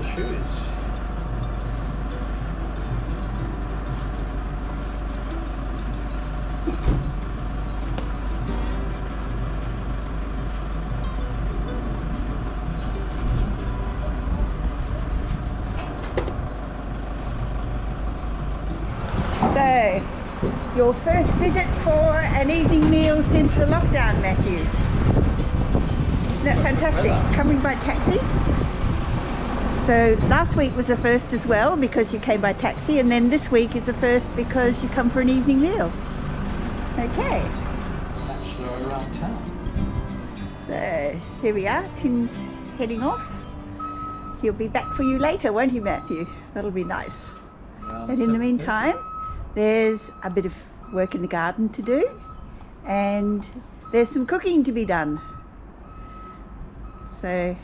the shoes. So, your first visit for an evening meal since the lockdown, Matthew. Isn't that fantastic? Coming by taxi. So last week was the first as well because you came by taxi, and then this week is the first because you come for an evening meal. Okay. Bachelor around town. So here we are. Tim's heading off. He'll be back for you later, won't he, Matthew? That'll be nice. Around And in the 7:30. meantime, there's a bit of work in the garden to do, and there's some cooking to be done. So,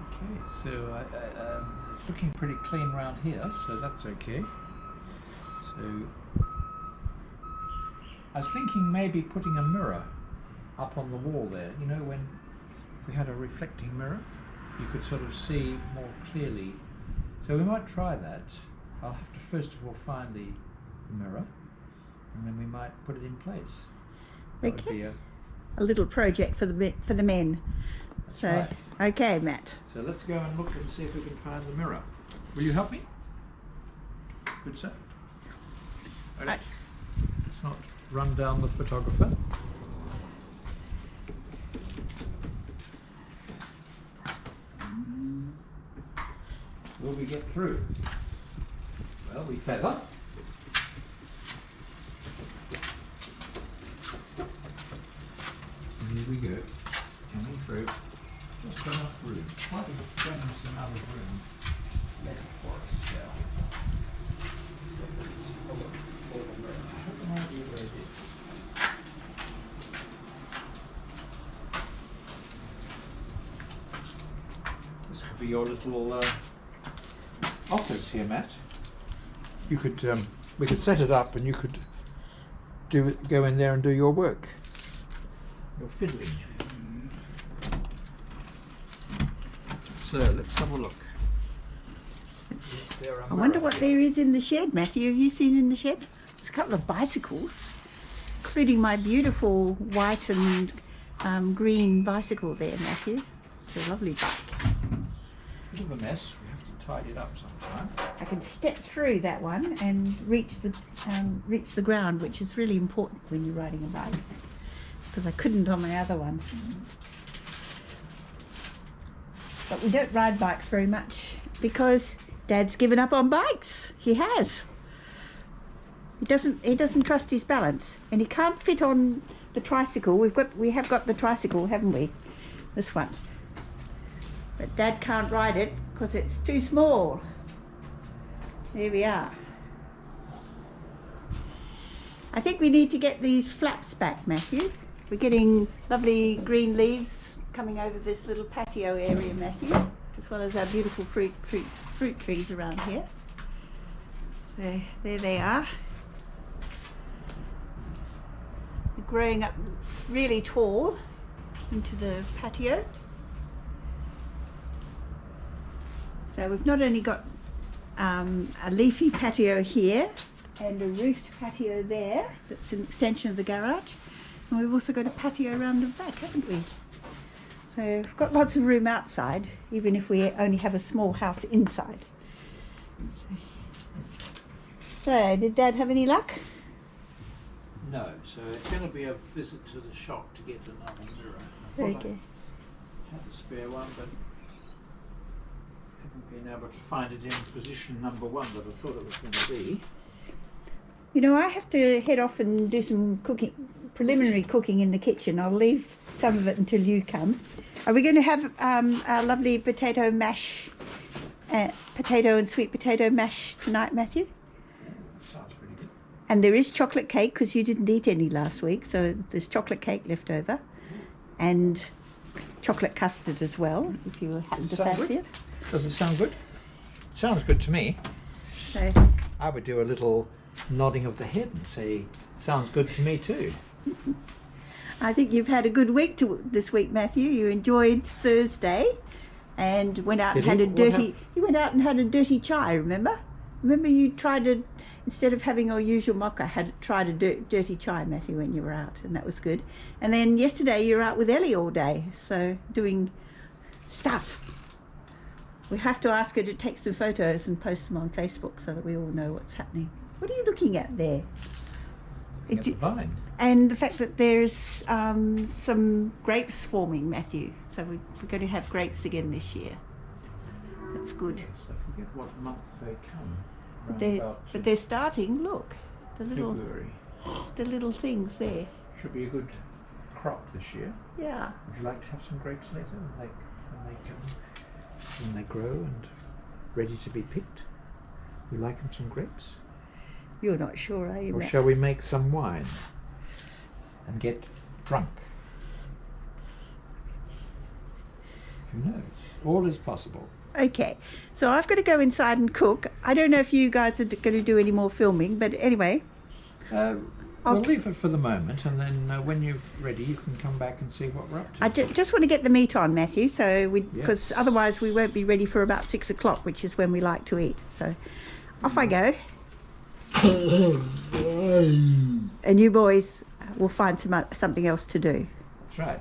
Okay, so it's looking pretty clean around here, so that's okay. So I was thinking maybe putting a mirror up on the wall there. You know, when if we had a reflecting mirror, you could sort of see more clearly. So we might try that. I'll have to first of all find the mirror, and then we might put it in place. That would be a little project for the men. That's So, right. okay, Matt. So let's go and look and see if we can find the mirror. Will you help me? Good sir. Right. Let's not run down the photographer. Will we get through? Well, we feather. And here we go. Coming through. Just enough room. Quite a generous amount of room left for us still. I have an idea where it is. This could be your little office here, Matt. You could, we could set it up, and you could go in there and do your work. Your fiddling. So let's have a look. I wonder what there is in the shed, Matthew. Have you seen in the shed? There's a couple of bicycles, including my beautiful white and green bicycle there, Matthew. It's a lovely bike. Bit of a mess. We have to tidy it up sometime. I can step through that one and reach the ground, which is really important when you're riding a bike, because I couldn't on my other one. But we don't ride bikes very much because Dad's given up on bikes. He has. He doesn't trust his balance, and he can't fit on the tricycle. We have got the tricycle, haven't we? This one. But Dad can't ride it because it's too small. There we are. I think we need to get these flaps back, Matthew. We're getting lovely green leaves coming over this little patio area, Matthew, as well as our beautiful fruit trees around here. So there they are. They're growing up really tall into the patio. So we've not only got a leafy patio here and a roofed patio there that's an extension of the garage, and we've also got a patio around the back, haven't we? So we've got lots of room outside, even if we only have a small house inside. So did Dad have any luck? No, so it's going to be a visit to the shop to get another mirror. I thought Okay. I had a spare one, but haven't been able to find it in position number one that I thought it was going to be. You know, I have to head off and do some cooking, preliminary cooking in the kitchen. I'll leave some of it until you come. Are we going to have our lovely potato mash, potato and sweet potato mash tonight, Matthew? Sounds pretty good. And there is chocolate cake because you didn't eat any last week, so there's chocolate cake left over, and chocolate custard as well, if you happen to fancy it. Does it sound good? Sounds good to me. So, I would do a little nodding of the head and say, sounds good to me too. I think you've had a good week this week, Matthew. You enjoyed Thursday and went out and had a dirty. You went out and had a dirty chai. Remember? Remember you tried to, instead of having our usual mocha, tried a dirty chai, Matthew, when you were out, and that was good. And then yesterday you were out with Ellie all day, so doing stuff. We have to ask her to take some photos and post them on Facebook so that we all know what's happening. What are you looking at there? At the vine. And the fact that there's some grapes forming, Matthew. So we're going to have grapes again this year. That's good. Yes, I forget what month they come. But they're starting. Look, February. the little things there. Should be a good crop this year. Yeah. Would you like to have some grapes later when they grow and ready to be picked? You like them some grapes? You're not sure, are you, Or Matt? shall we make some wine and get drunk? Who knows? All is possible. Okay, so I've got to go inside and cook. I don't know if you guys are going to do any more filming, but anyway. We'll leave it for the moment, and then when you're ready, you can come back and see what we're up to. I just want to get the meat on, Matthew, so because Yes. otherwise we won't be ready for about 6 o'clock, which is when we like to eat. So off I go. And you boys will find something else to do. That's right.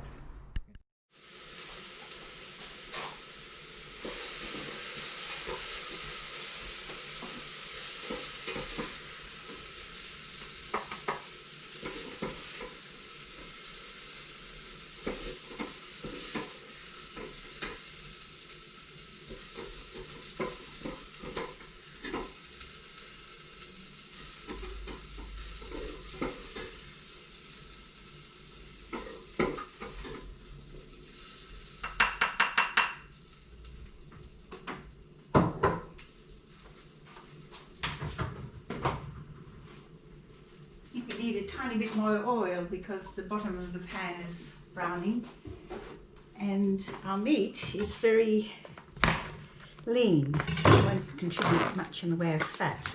We need a tiny bit more oil because the bottom of the pan is browning, and our meat is very lean. It won't contribute much in the way of fat.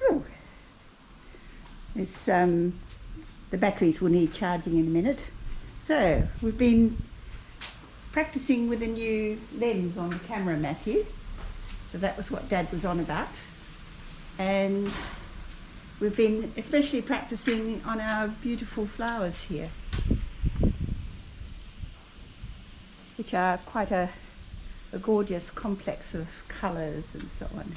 Oh. The batteries will need charging in a minute. So we've been practicing with a new lens on the camera, Matthew. So that was what Dad was on about. And we've been especially practicing on our beautiful flowers here, which are quite a gorgeous complex of colours and so on.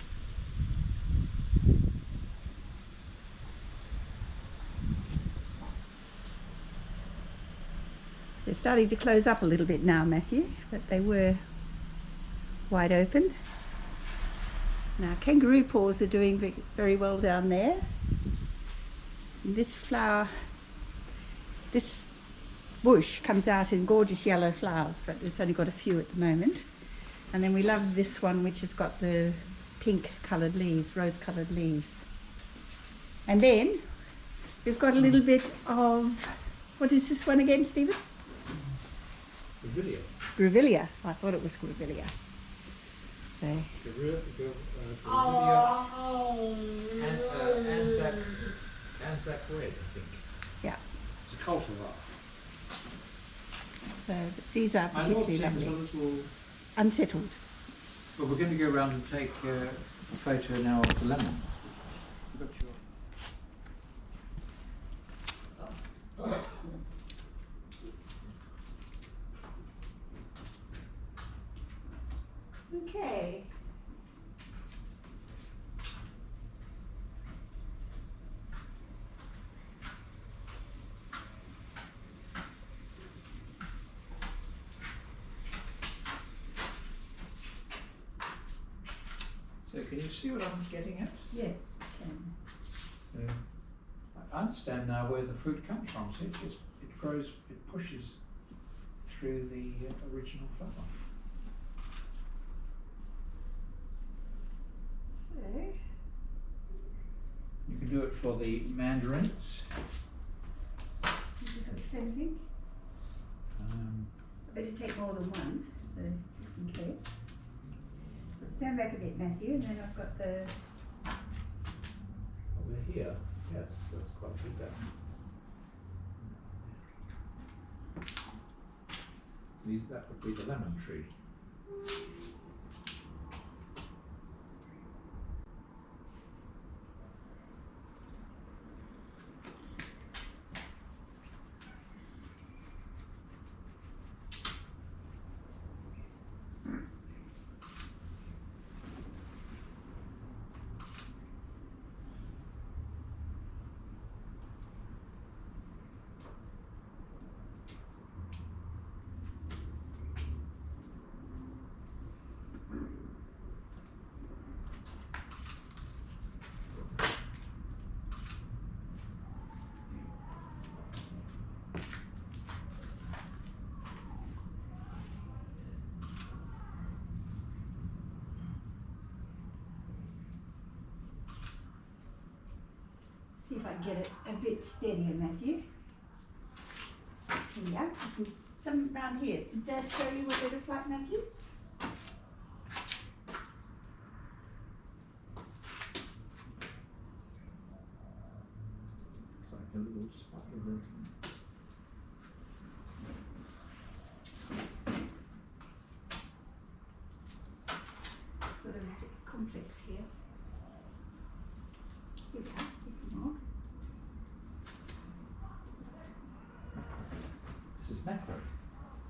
They're starting to close up a little bit now, Matthew, but they were wide open. Now kangaroo paws are doing very well down there. And this flower, this bush comes out in gorgeous yellow flowers, but it's only got a few at the moment. And then we love this one, which has got the pink coloured leaves, rose coloured leaves. And then we've got a little bit of, what is this one again, Stephen? Grevillea. Grevillea. I thought it was Grevillea. So. Anzac red, I think. Yeah. It's a cultivar. So these are particularly lovely. A little... Unsettled. Well, we're going to go around and take a photo now of the lemon. Okay. So can you see what I'm getting at? Yes. So I understand now where the fruit comes from. See, it grows, it pushes through the original flower. So. You can do it for the mandarins. Same thing. I Um, better take more than one, so just in case. Stand back a bit, Matthew, and then I've got the... Oh, we're here. Yes, that's quite good then. That would be the lemon tree. See if I can get it a bit steadier, Matthew. Yeah, some round here. Did Dad show you what they look like, Matthew? Looks like a little spider. Sort of a bit complex here. Here we are, here's some more. This is macro.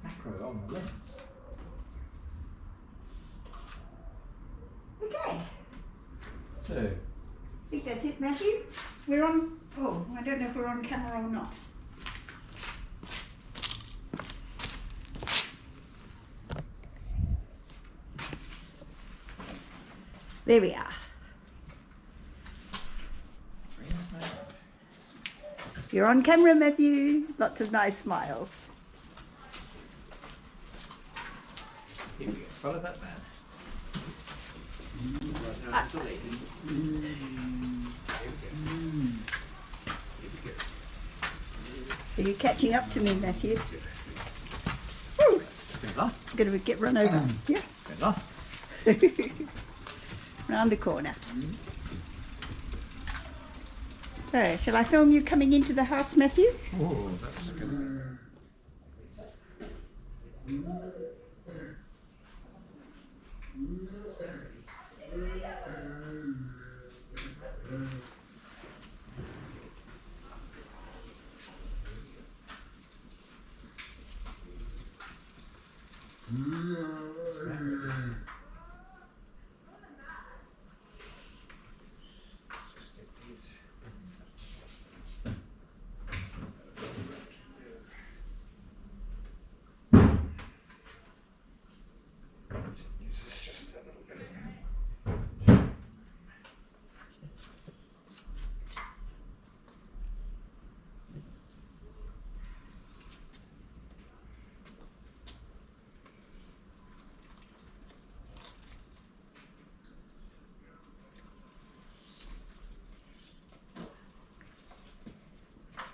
Macro on the lens. Okay, So, I think that's it, Matthew. We're on, oh, I don't know if we're on camera or not. There we are. You're on camera, Matthew. Lots of nice smiles. here we go. Follow that man. Here we go. Are you catching up to me, Matthew? Woo! Bella. Gonna get run over. Yeah. Bella. Round the corner. So, shall I film you coming into the house, Matthew? Oh, that's good.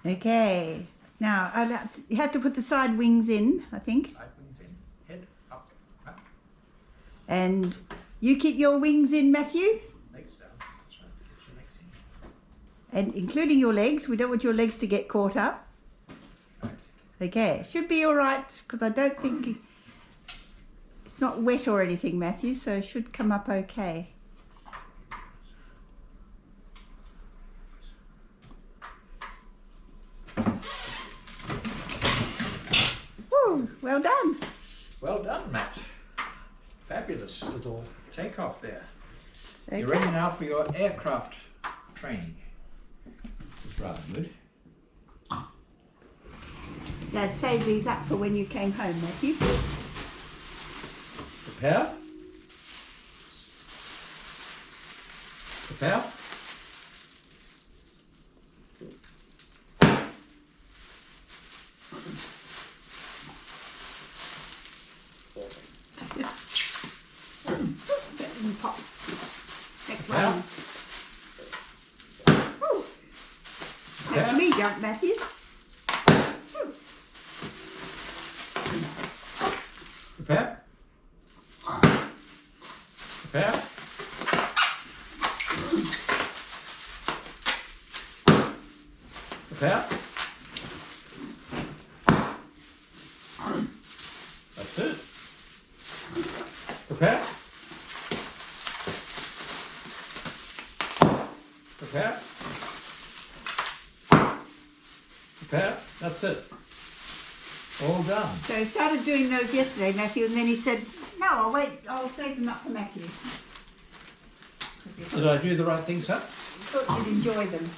Okay. Now, you have to put the side wings in, I think. Side wings in, head up, up, And you keep your wings in, Matthew. legs down. That's right, get your legs in. And including your legs. We don't want your legs to get caught up. Right. Okay. Should be all right, because I don't think it's not wet or anything, Matthew, so it should come up okay. Woo! Well done. Well done, Matt. Fabulous little takeoff there. Okay. You're ready now for your aircraft training. This is rather good. Dad saved these up for when you came home, Matthew. Prepare. Prepare. Pop. Next Yeah. one. Woo. That's Yeah. me jump, Matthew. Woo. Prepare. Prepare. Prepare. That's it. Prepare. Prepare. Prepare. That's it. All done. So I started doing those yesterday, Matthew, and then he said, no, I'll wait, I'll save them up for Matthew. Did I do the right thing, sir? I thought you'd enjoy them.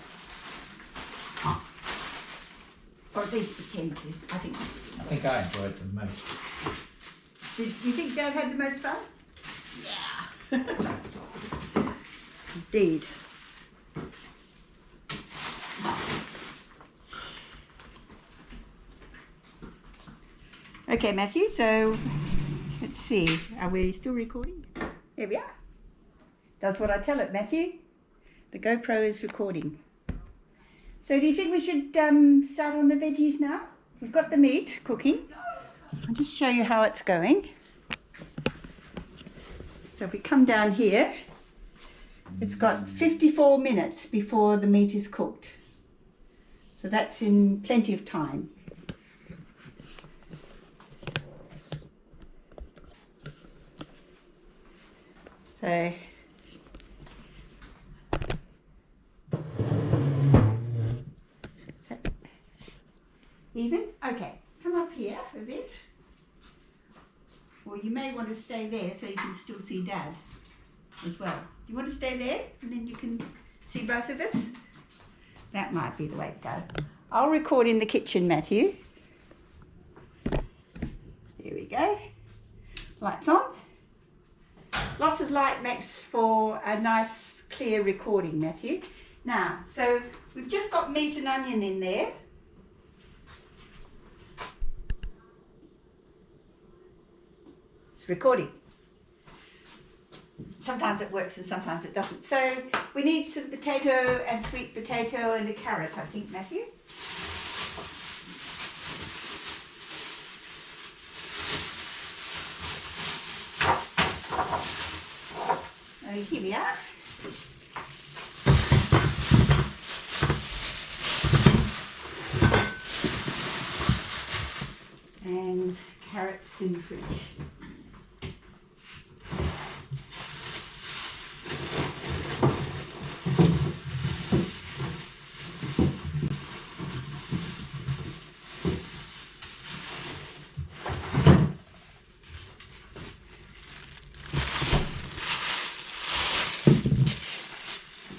Or at least pretend to. I think I enjoyed them most. Do you think Dad had the most fun? Yeah. Indeed. Okay, Matthew, so let's see. Are we still recording? Here we are. That's what I tell it, Matthew. The GoPro is recording. So do you think we should start on the veggies now? We've got the meat cooking. I'll just show you how it's going. So if we come down here, it's got 54 minutes before the meat is cooked. So that's in plenty of time. So even? Okay, come up here a bit. Or you may want to stay there so you can still see Dad as well. Do you want to stay there and then you can see both of us? That might be the way to go. I'll record in the kitchen, Matthew. There we go. Lights on. Lots of light makes for a nice clear recording, Matthew. Now, so we've just got meat and onion in there. It's recording. Sometimes it works and sometimes it doesn't. So we need some potato and sweet potato and a carrot, I think, Matthew. Here we are. And carrots in the fridge.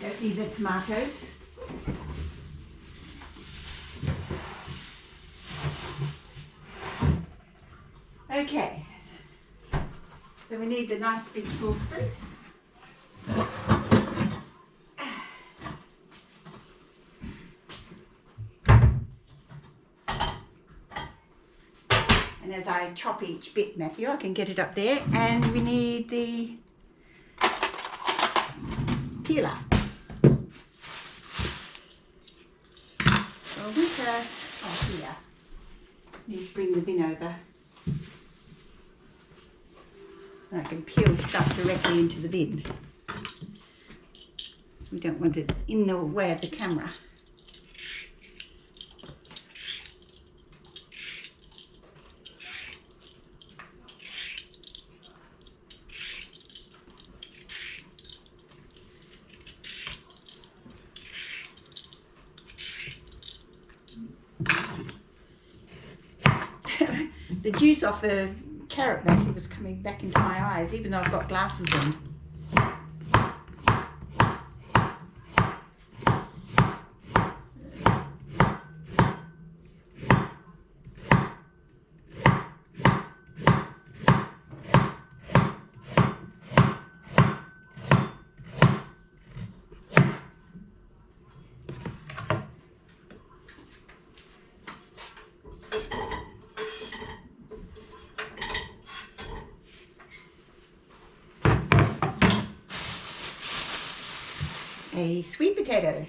Don't need the tomatoes. Okay, so we need the nice big saucepan. And as I chop each bit, Matthew, I can get it up there. And we need the peeler. Oh, here. Need to bring the bin over. I can peel stuff directly into the bin. We don't want it in the way of the camera. The juice off the carrot Matthew was coming back into my eyes, even though I've got glasses on. A sweet potato.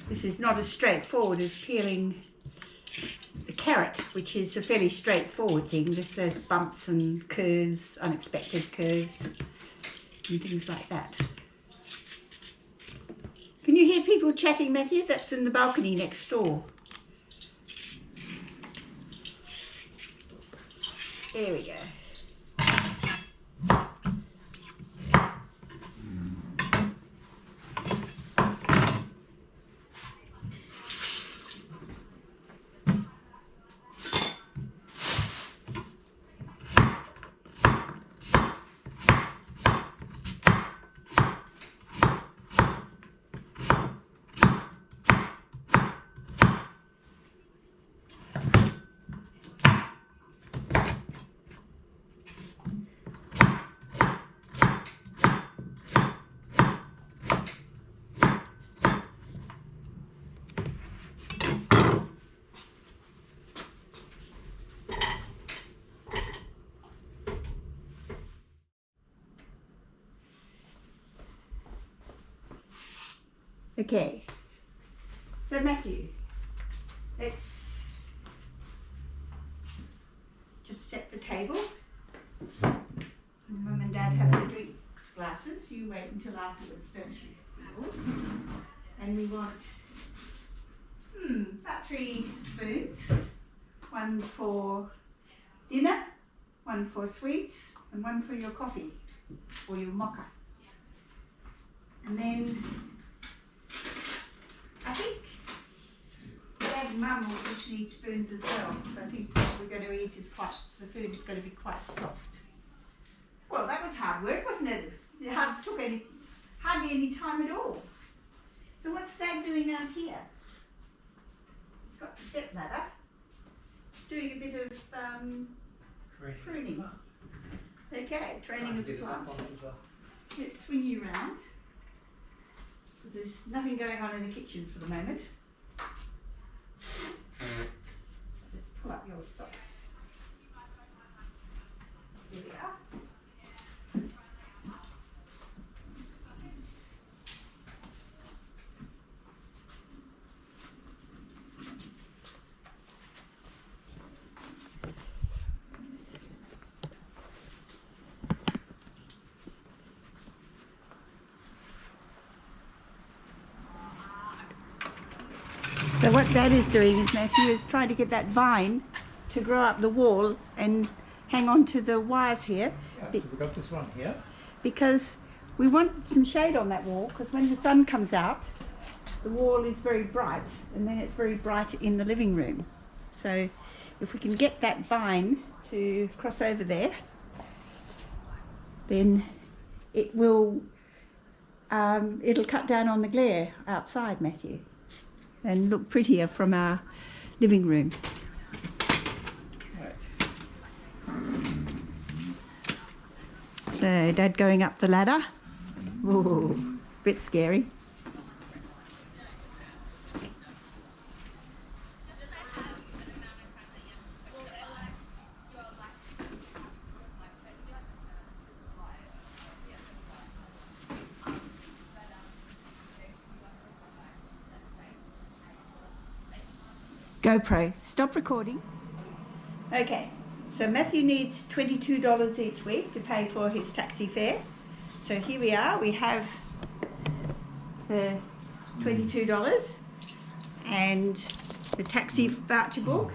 This is not as straightforward as peeling the carrot, which is a fairly straightforward thing. This says bumps and curves, unexpected curves, and things like that. Can you hear people chatting, Matthew? That's in the balcony next door. There we go. Okay, so Matthew, let's just set the table. Mum and Dad have their drinks glasses. You wait until afterwards, don't you? Yours. And we want about 3 spoons. One for dinner, one for sweets, and one for your coffee or your mocha. And then I think Dad and Mum will just need spoons as well. So I think what we're going to eat is the food is going to be quite soft. Well, that was hard work, wasn't it? It took hardly any time at all. So what's Dad doing out here? He's got the step ladder. Doing a bit of pruning. Okay, training as a plant. Let's swing you around. There's nothing going on in the kitchen for the moment. Just pull up your socks. Here we are. So what Dad is doing is, Matthew, is trying to get that vine to grow up the wall and hang on to the wires here. Yeah, so we've got this one here. Because we want some shade on that wall, because when the sun comes out, the wall is very bright, and then it's very bright in the living room. So if we can get that vine to cross over there, then it will, it'll cut down on the glare outside, Matthew, and look prettier from our living room. So Dad going up the ladder. Ooh, bit scary. GoPro, stop recording. Okay, so Matthew needs $22 each week to pay for his taxi fare. So here we are, we have the $22 and the taxi voucher book.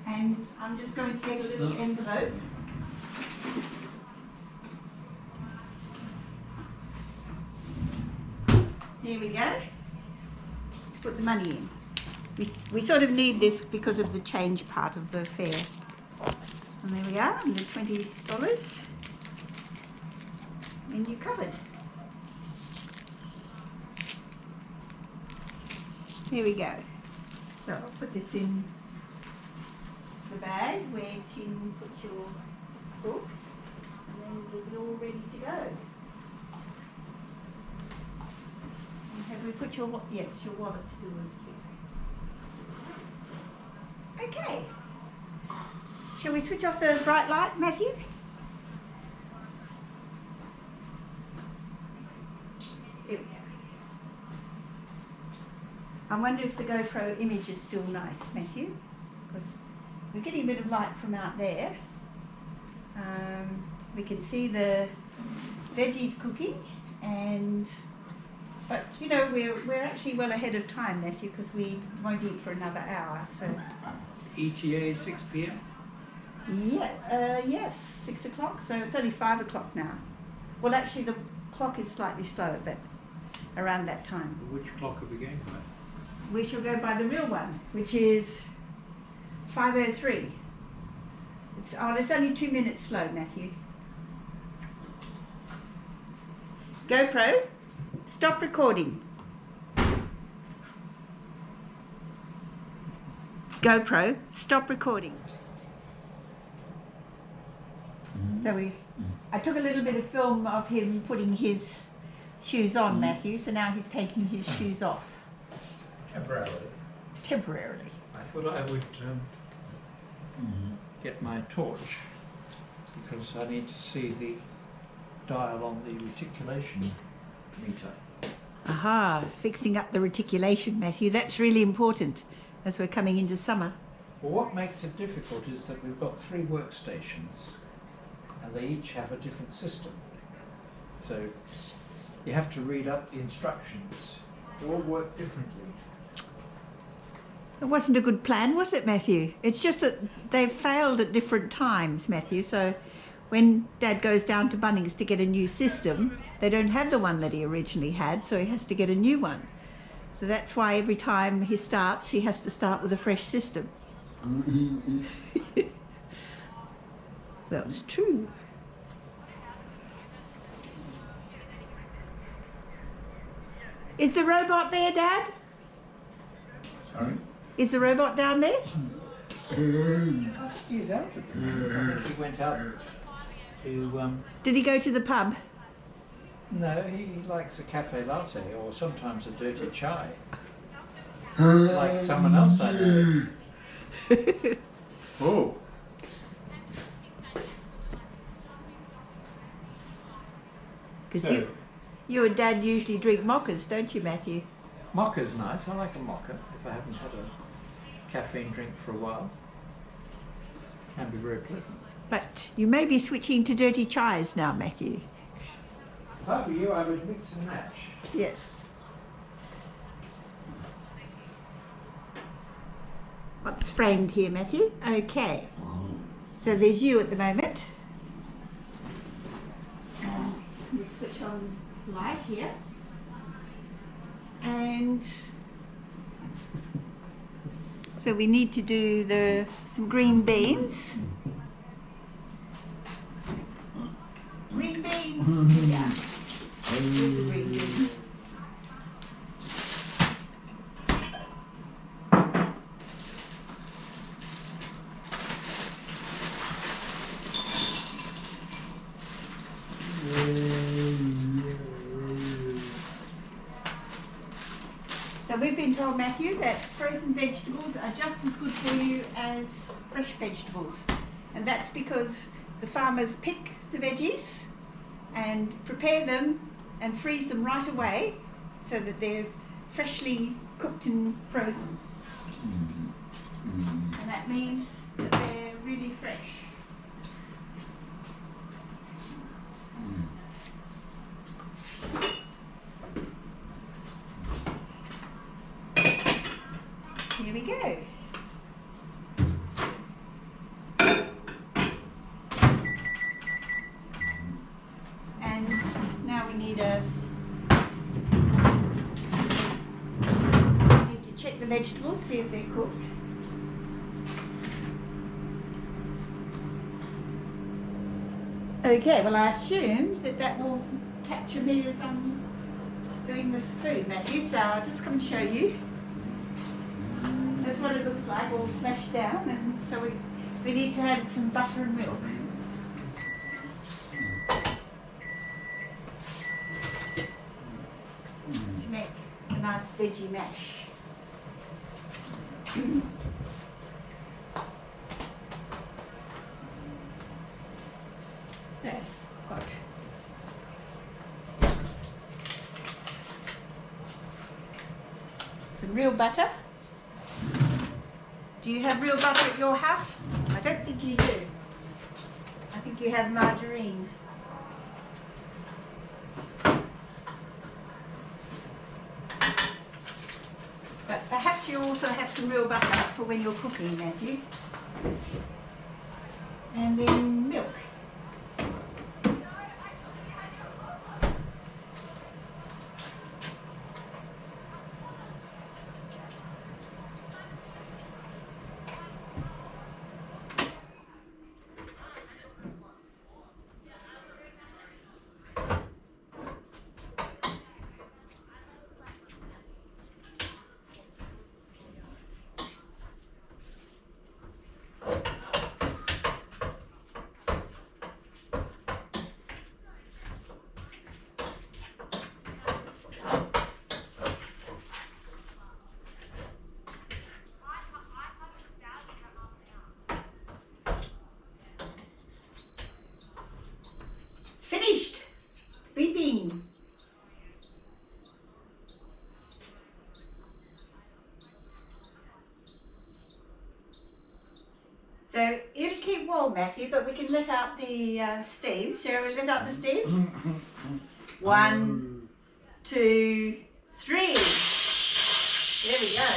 And I'm just going to get a little envelope. Here we go. Put the money in. We sort of need this because of the change part of the fare. And there we are, and the $20. And you're covered. Here we go. So I'll put this in the bag where Tim puts your book, and then we'll be all ready to go. And have we put your, yes, your wallet's still in here. Okay. Shall we switch off the bright light, Matthew? Here we go. I wonder if the GoPro image is still nice, Matthew, because we're getting a bit of light from out there. We can see the veggies cooking, but you know we're actually well ahead of time, Matthew, because we won't eat for another hour. So ETA 6 p.m. yeah, yes, 6 o'clock. So it's only 5 o'clock now. Well, actually the clock is slightly slower, but around that time. Which clock are we going by? We shall go by the real one, which is 5:03. It's only 2 minutes slow, Matthew. GoPro, stop recording. GoPro, stop recording. So I took a little bit of film of him putting his shoes on, Matthew, so now he's taking his shoes off. Temporarily. Temporarily. I thought I would get my torch because I need to see the dial on the reticulation meter. Aha, fixing up the reticulation, Matthew. That's really important as we're coming into summer. Well, what makes it difficult is that we've got 3 workstations and they each have a different system. So you have to read up the instructions. They all work differently. It wasn't a good plan, was it, Matthew? It's just that they've failed at different times, Matthew. So when Dad goes down to Bunnings to get a new system, they don't have the one that he originally had, so he has to get a new one. So that's why every time he starts, he has to start with a fresh system. That's true. Is the robot there, Dad? Sorry? Is the robot down there? He's out at the moment. I think he went out to... Did he go to the pub? No, he likes a cafe latte or sometimes a dirty chai. Like someone else I know. Oh. Because So- you and Dad usually drink mochas, don't you, Matthew? Mocha's nice. I like a mocha if I haven't had a caffeine drink for a while. Can be very pleasant. But you may be switching to dirty chais now, Matthew. If I were you, I would mix and match. Yes. What's framed here, Matthew? Okay. So there's you at the moment. We switch on light here. And so we need to do some green beans. Green beans. Yeah. Here's the green beans. So we've been told, Matthew, that frozen vegetables are just as good for you as fresh vegetables. And that's because the farmers pick the veggies and prepare them and freeze them right away so that they're freshly cooked and frozen. And that means that they're really fresh. Here we go. And now we need to check the vegetables, see if they're cooked. Okay, well I assume that will capture me as I'm doing the food, Matthew, so I'll just come and show you. That's what it looks like, all smashed down, and so we need to add some butter and milk. To make a nice veggie mash. So, got some real butter. Do you have real butter at your house? I don't think you do. I think you have margarine. But perhaps you also have some real butter for when you're cooking, Matthew. And then milk. Finished! Beeping! So it'll keep warm, Matthew, but we can let out the steam. Shall we let out the steam? 1, 2, 3. There we go.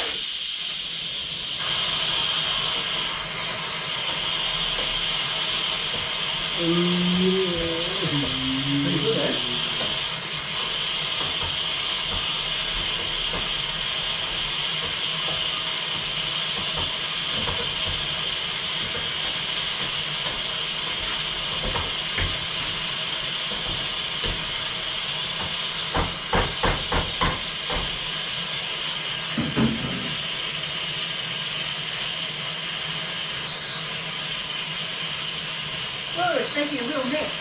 Oh, it's making a real mess.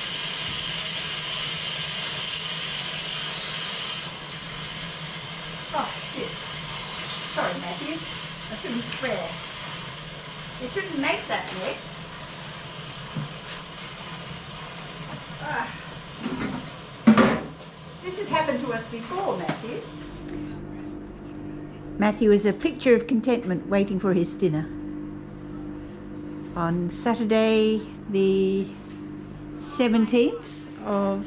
Oh, shit. Sorry, Matthew. I shouldn't swear. You shouldn't make that mess. This has happened to us before, Matthew. Matthew is a picture of contentment waiting for his dinner. On Saturday, the 17th of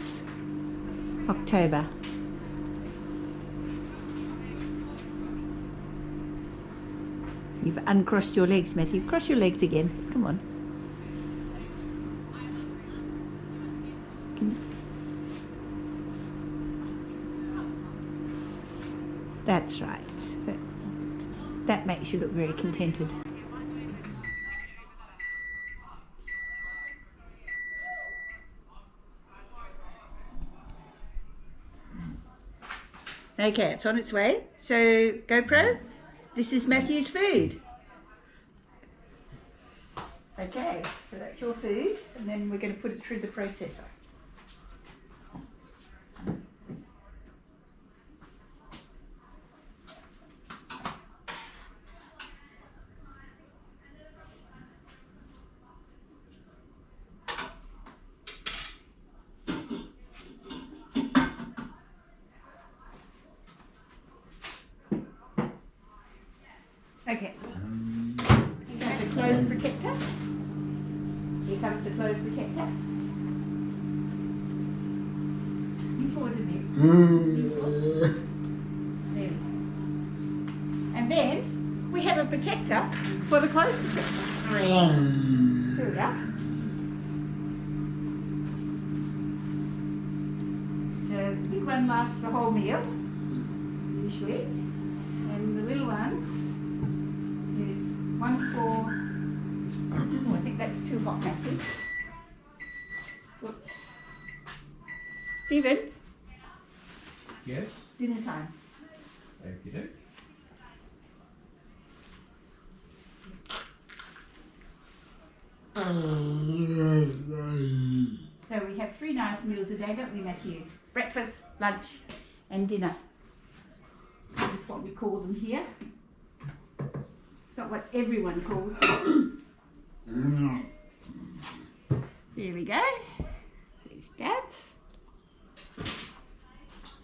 October. You've uncrossed your legs, Matthew. Cross your legs again. Come on. That's right. That makes you look very contented. Okay, it's on its way. So, GoPro, this is Matthew's food. Okay, so that's your food, and then we're going to put it through the processor. Okay, so the clothes protector. Here comes the clothes protector. You forwarded me. There we go. And then we have a protector for the clothes protector. Here we are. The big one lasts the whole meal, usually, and the little ones. One for, oh, I think that's too hot, Matthew. Whoops. Stephen? Yes? Dinner time. Thank you. So we have 3 nice meals a day, don't we, Matthew? Breakfast, lunch and dinner. That's what we call them here. It's not what everyone calls them. There we go. There's Dad's.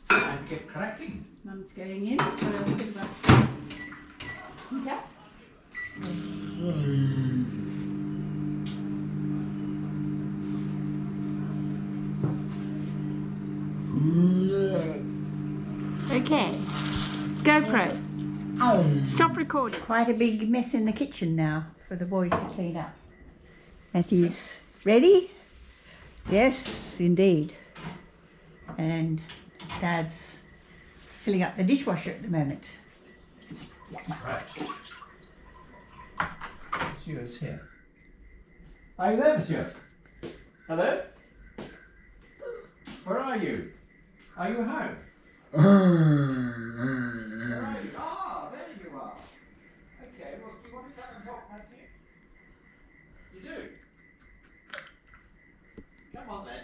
And get cracking. Mum's going in for a bit of a heater. Okay. GoPro. Stop recording. Quite a big mess in the kitchen now for the boys to clean up. Matthew's ready? Yes, indeed. And Dad's filling up the dishwasher at the moment. Right. Monsieur is here. Are you there, Monsieur? Hello? Where are you? Are you home? Where are you? Ah, there you are. Okay, well, do you want to come and help Matthew? You do? Come on then.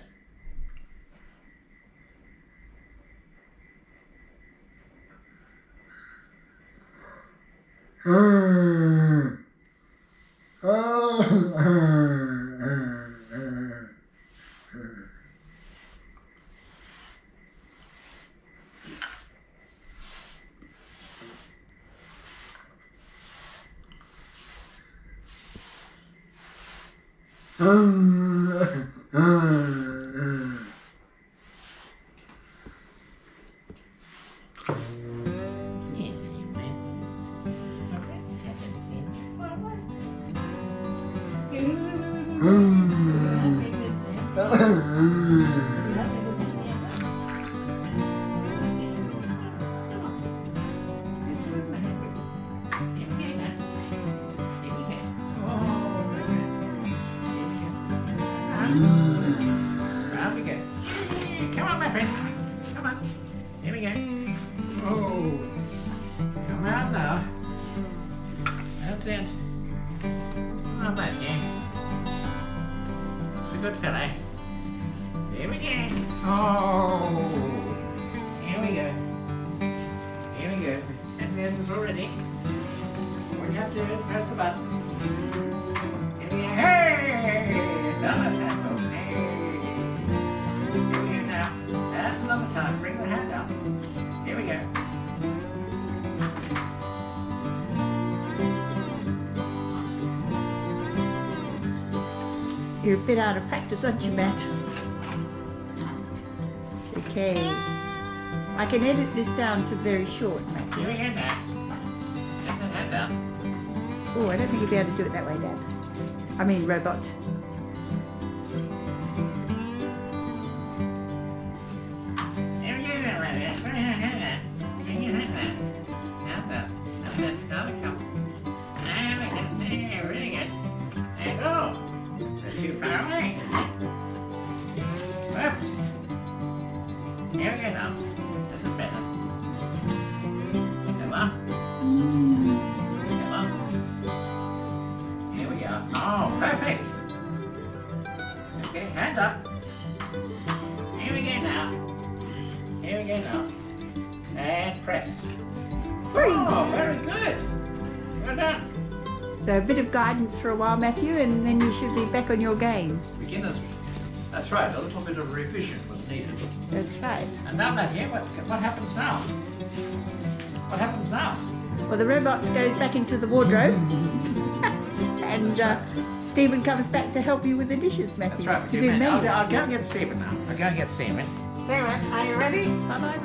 Round we go. Come on, my friend. Come on. Here we go. Oh. Come out now. That's it. Come on, Matthew. That's a good fella. Here we go. Oh. Here we go. Here we go. And the ender's all ready. All you have to do is press the button. Here we go. Hey! Another hand. Hey! Here we go now. And another time. Bring the hand up. Here we go. You're a bit out of practice, aren't you, Matt? Okay. I can edit this down to very short, Matt. Here we go now. Get the hand up. Oh, I don't think you'll be able to do it that way, Dad. I mean, robot. Here we go now, Matthew. Bring your hand up. Bring your hand up. Hand up. And then another cup. And we can see. Really good. There you go. Not too far away. Whoops. Here we go now. This is better. Come on. Come on. Here we go. Oh, perfect. Okay, hand up. Here we go now. Here we go now. And press. Oh, very good. Well done. So a bit of guidance for a while, Matthew, and then you should be back on your game. Beginners. That's right, a little bit of revision was needed. That's right. And now, Matthew, what happens now? What happens now? Well, the robot goes back into the wardrobe, and Stephen comes back to help you with the dishes, Matthew. That's right. To do menu. I'll go and get Stephen now. I'll go and get Stephen. Stephen, are you ready? Bye-bye.